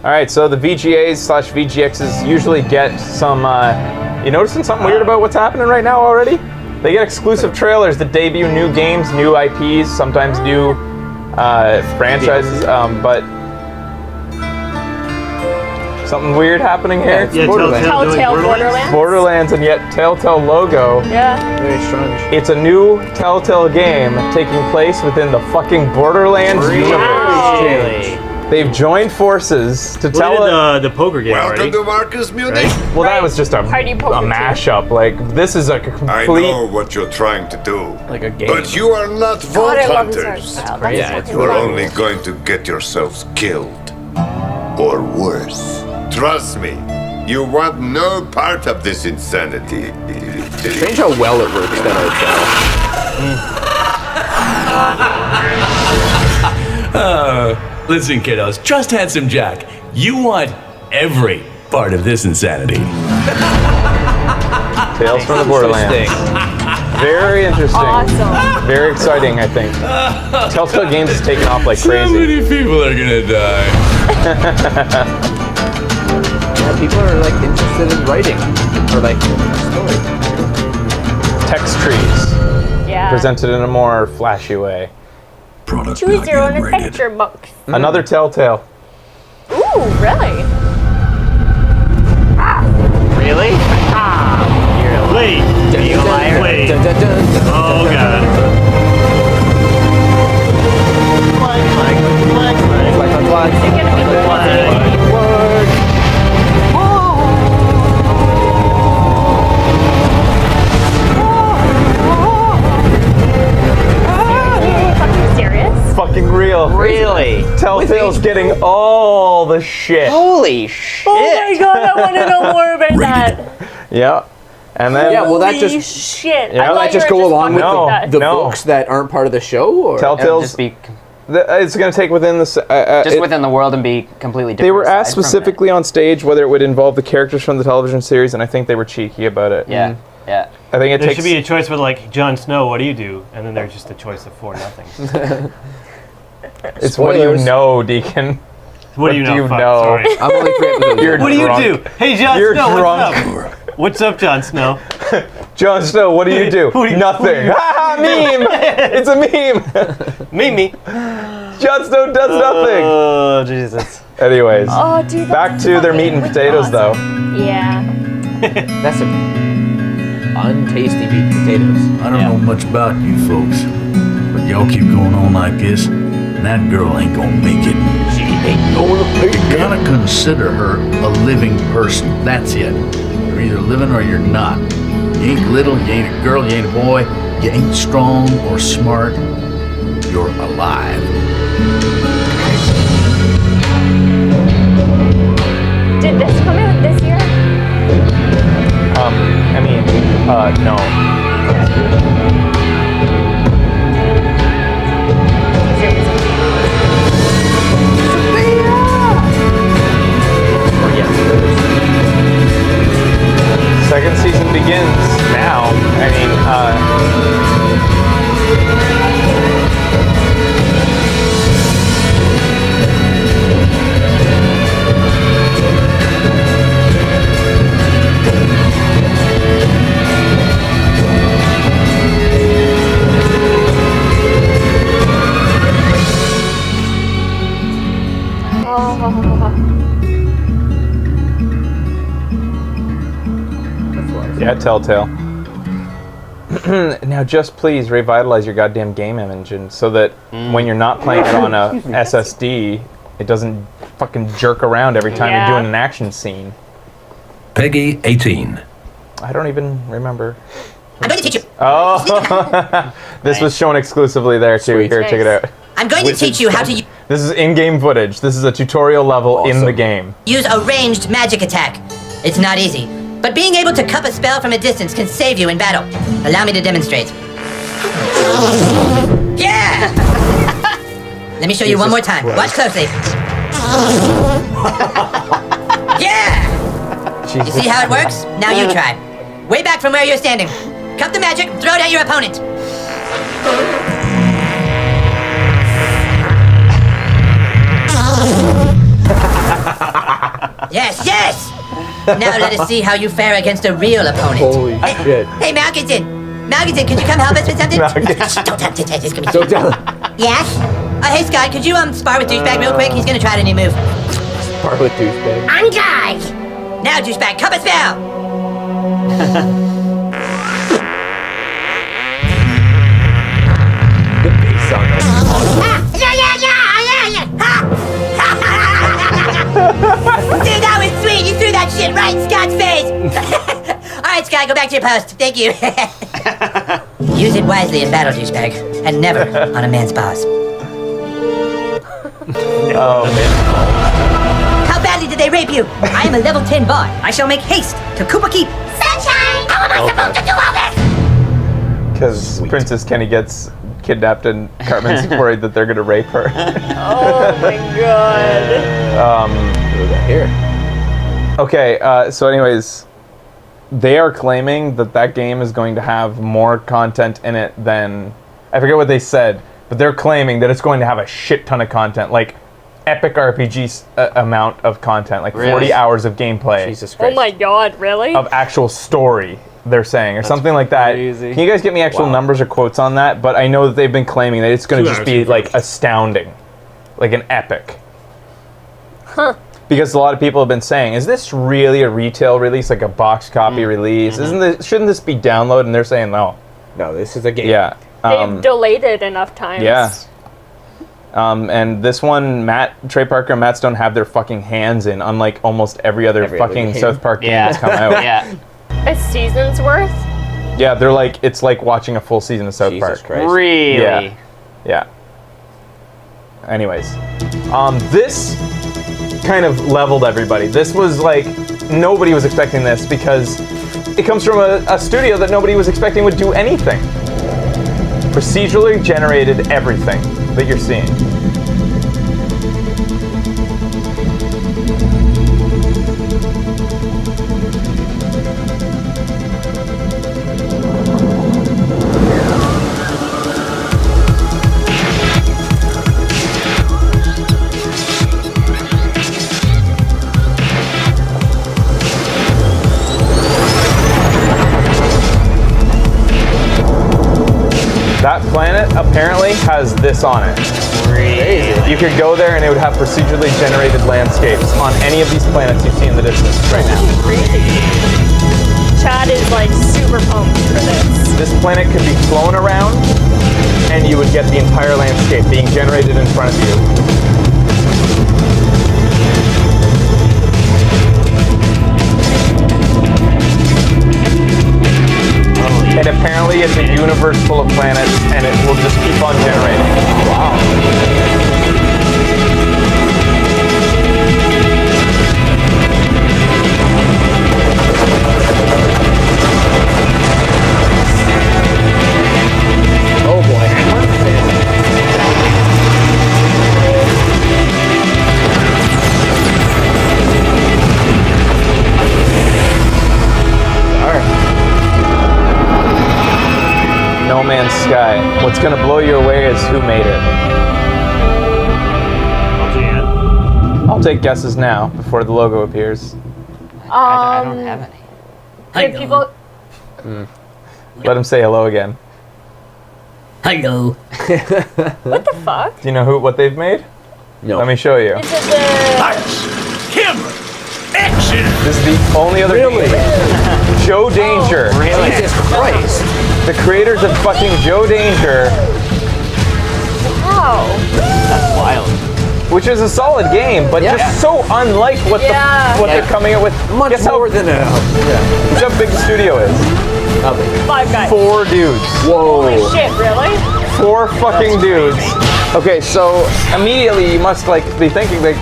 All right, so the VGAs/VGXs usually get some. You noticing something weird about what's happening right now already? They get exclusive trailers that debut new games, new IPs, sometimes new franchises, but something weird happening here. Yeah, Telltale Borderlands. Borderlands, and yet Telltale logo. Yeah. Very strange. It's a new Telltale game taking place within the fucking Borderlands universe. Really? They've joined forces to tell What did the poker game Welcome already? to Marcus Munich. Well, that was just a Party poker mashup. Like, this is a complete. I know what you're trying to do. Like a game. But you are not vault God, I love this art hunters. style. That's Yeah, it's fucking You're fun. only going to get yourselves killed. Or worse. Trust me, you want no part of this insanity. Strange how well it works, that art style. Listen, kiddos, just handsome Jack. You want every part of this insanity. Tales from the Borderlands. Very interesting. Awesome. Very exciting, I think. Telltale Games is taking off like So crazy. many people are gonna die. Yeah, people are like interested in writing or like story. Text trees Yeah. presented in a more flashy way. Product Choose your own adventure book. Another Telltale. Ooh, really? Really? Wait. You liar. Wait. Oh god. Like You're gonna be fucking serious? Fucking real. Really? Telltale's getting all the shit. Holy shit. Oh my god, I want to know more about that. Yeah. And then Yeah, well, that Holy just shit. Yeah, I that thought just you were go along with No. that. the No. books that aren't part of the show, or Telltale's. Just be It's going to take within the. just within the world and be completely different. They were asked aside from specifically on stage whether it would involve the characters from the television series, and I think they were cheeky about it. it. Yeah. Yeah. I think it There takes. should be a choice with like Jon Snow. What do you do? And then there's just a choice of 4 nothing. It's what do you Spoilers. know, Deacon? What do you do know? you Fuck, know? Sorry. I'm only 3 episodes. You're in. What do you drunk. do? Hey, Jon You're Snow, drunk. what's up? What's up, Jon Snow? Jon Snow, what do you do? Who do you- Nothing. Ha meme. It's a meme. Me. Jon Snow does nothing. Oh, Jesus. Anyways, Oh, dude. back that's to their fucking meat and wicked potatoes, though. awesome. Yeah. That's a untasty meat potatoes. I don't know much about you folks, but y'all keep going on like this, and that girl ain't gonna make it. She ain't going to make You gotta consider her a living person. That's it. You're either living or you're not. You ain't little, you ain't a girl, you ain't a boy, you ain't strong or smart. You're alive. Did this come out this year? I mean, no. Second season begins now. I mean, yeah, Telltale. Now, just please revitalize your goddamn game engine so that when you're not playing it on a SSD, it doesn't fucking jerk around every time Yeah. you're doing an action scene. Peggy 18. I don't even remember. I'm going to teach you. Oh, this was shown exclusively there too. Sweet. Here, check it out. I'm going to teach you how to This is in-game footage. This is a tutorial level in the Awesome. game. use a ranged magic attack. It's not easy, but being able to cup a spell from a distance can save you in battle. Allow me to demonstrate. Yeah! Let me show you one more time. Watch closely. Yeah! You Jesus. see how it works? Now you try. Way back from where you're standing. Cup the magic, throw it at your opponent. Now let us see how you fare against a real opponent. Holy shit. Hey, Malkinson! Malkinson, could you come help us with something? Malkinson. Don't tell him. It's gonna be So tell Yes? Hey, Scott, could you spar with Douchebag real quick? He's gonna try a new move. part with douchebag. On guard! Now, Douchebag, cup a spell! The bass on that. Dude, that was sweet! You threw that shit right in Scott's face! Alright, Scott, go back to your post. Thank you. Use it wisely in battle, Douchebag, and never on a man's boss. Oh, man. How badly did they rape you? I am a level 10 bot. I shall make haste to Koopa Keep. Sunshine! How am I supposed to do all this? Because Princess Kenny gets kidnapped and Cartman's worried that they're going to rape her. Oh my god. Look at here. Okay, so anyways, they are claiming that that game is going to have more content in it than... I forget what they said, but they're claiming that it's going to have a shit ton of content, like epic RPG amount of content, like 40 hours of gameplay. Jesus Christ. Oh my god, really? Of actual story, they're saying, or something like that. crazy. Can you guys get me actual numbers or quotes on that? But I know that they've been claiming that it's going to 2 just hours be confirmed. like astounding, like an epic. Huh. Because a lot of people have been saying, is this really a retail release, like a box copy release? Shouldn't this be download? And they're saying no. No, this is a game. Yeah. They've delayed it enough times. Yeah. And this one, Trey Parker and Matt Stone have their fucking hands in, unlike almost every other Every other fucking game. South Park game Yeah. that's come out. Yeah. A season's worth? Yeah, they're like, it's like watching a full season of South Jesus Park. Christ. Really? Yeah. Yeah. Anyways, this kind of leveled everybody. This was like, nobody was expecting this because it comes from a studio that nobody was expecting would do anything. Procedurally generated everything that you're seeing. That planet apparently has this on it. You could go there and it would have procedurally generated landscapes on any of these planets you see in the distance right now. Crazy. Chad is like super pumped for this. This planet could be flown around and you would get the entire landscape being generated in front of you. And apparently it's a universe full of planets and it will just keep on generating. Wow. Oh boy. No Man's Sky. What's gonna blow you away is who made it. I'll take guesses now before the logo appears. I don't have any. Did people? Let him say hello again. Hello. What the fuck? Do you know what they've made? No. Let me show you. Is it the? Camera! Action! This is the only other game. Joe Danger. Really? Jesus Christ. The creators of fucking Joe Danger, Wow. That's wild. which is a solid game, but just so unlike what Yeah. they're coming up with. Much Guess more than a. Yeah. Guess how big the studio is? Nothing. 5 guys. 4 dudes. Holy Whoa. shit! Really? 4 fucking dudes. Okay, so immediately you must like be thinking like,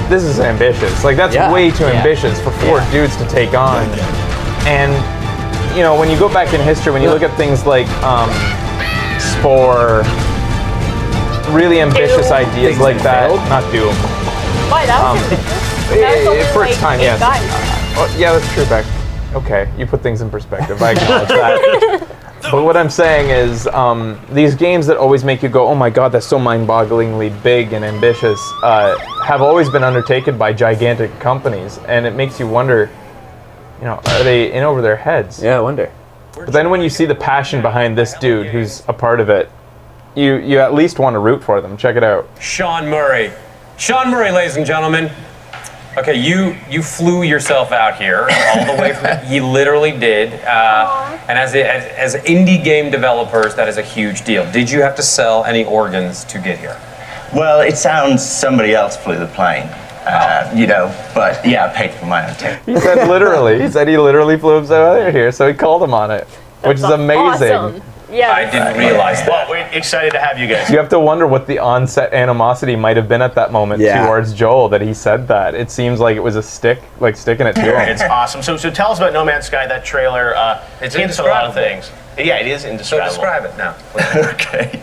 this is ambitious. Like that's Yeah. way too Yeah. ambitious for 4 dudes to take on. And you know, when you go back in history, when you look at things like Spore, really ambitious Doom. ideas Things like that that. failed? Not Doom. Why? That was ambitious. That was only For its like time, 8 yes. guys. Oh, yeah, that's true, Beck. Okay, you put things in perspective. I acknowledge that. But what I'm saying is, these games that always make you go, oh my god, that's so mind-bogglingly big and ambitious, have always been undertaken by gigantic companies. And it makes you wonder, You know, are they in over their heads? Yeah, I wonder. But then when you see the passion behind this dude who's a part of it, you at least want to root for them. Check it out. Sean Murray. Sean Murray, ladies and gentlemen. Okay, you flew yourself out here all the way from. You literally did. And as indie game developers, that is a huge deal. Did you have to sell any organs to get here? Well, it sounds somebody else flew the plane. You know, but yeah, I paid for my own ticket. He said literally. He said he literally flew himself out here, so he called him on it, which is amazing. Awesome. Yeah. I didn't realize that. Well, we're excited to have you guys. You have to wonder what the on-set animosity might have been at that moment towards Joel that he said that. It seems like it was a sticking it to him. It's awesome. So tell us about No Man's Sky. That trailer. It's hints at a lot of indescribable. things. Yeah, it is So indescribable. describe it now. Okay.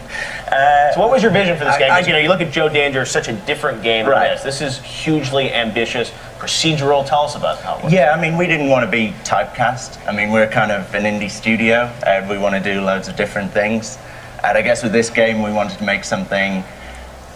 So what was your vision for this game? 'Cause, you look at Joe Danger, such a different game than Right. this. This is hugely ambitious, procedural. Tell us about how it works. Yeah, I mean, we didn't want to be typecast. I mean, we're kind of an indie studio, and we want to do loads of different things. And I guess with this game, we wanted to make something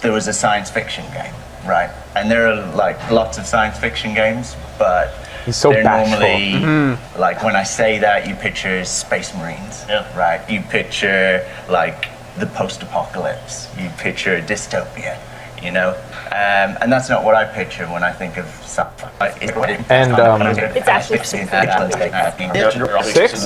that was a science fiction game, right? And there are like lots of science fiction games, but He's so they're bashful. normally like when I say that, you picture Space Marines, right? You picture like the post-apocalypse. You picture a dystopia, you know. And that's not what I picture when I think of sci-fi. And It's actually 6?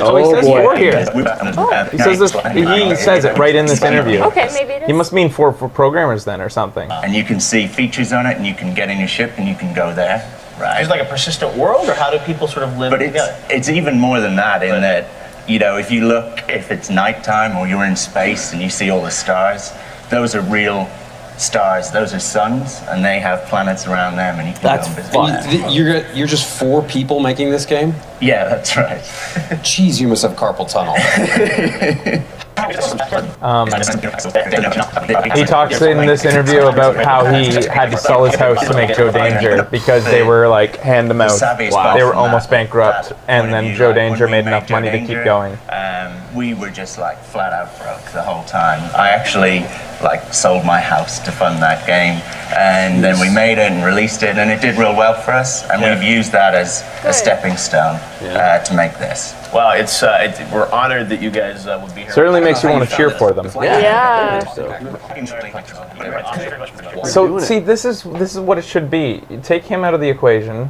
Oh, he says boy. 4 here. He says this. He says it right in this interview. Okay, maybe it is. He must mean for programmers then, or something. And you can see features on it, and you can get in your ship, and you can go there, right? Is it like a persistent world, or how do people sort of live But together? it's even more than that in that, you know, if you look, if it's nighttime or you're in space and you see all the stars, those are real stars. Those are suns, and they have planets around them, and you can That's go and visit fun. them. You're just 4 people making this game? Yeah, that's right. Jeez, you must have carpal tunnel. He talks in this interview about how he had to sell his house to make Joe Danger because they were like hand them out. They were almost bankrupt, and then Joe Danger made enough money to keep going. We were just like flat out broke the whole time. I actually like sold my house to fund that game, and then we made it and released it, and it did real well for us, and we've used that as a stepping stone to make this. Well, we're honored that you guys would be here. Certainly makes you want to cheer for them. Yeah. So see, this is what it should be. You take him out of the equation,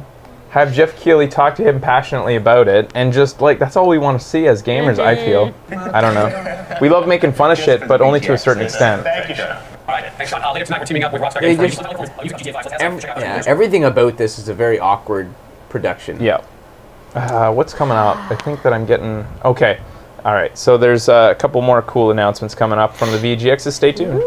have Jeff Keighley talk to him passionately about it, and just like that's all we want to see as gamers. I feel. I don't know. We love making fun of shit, but only to a certain extent. Thank you, Sean. All right, thanks, Sean. Later tonight, we're teaming up with Rockstar They Games. just- everything about this is a very awkward production. Yeah. What's coming up? I think that I'm getting... Okay. All right. So there's a couple more cool announcements coming up from the VGXs. Stay tuned.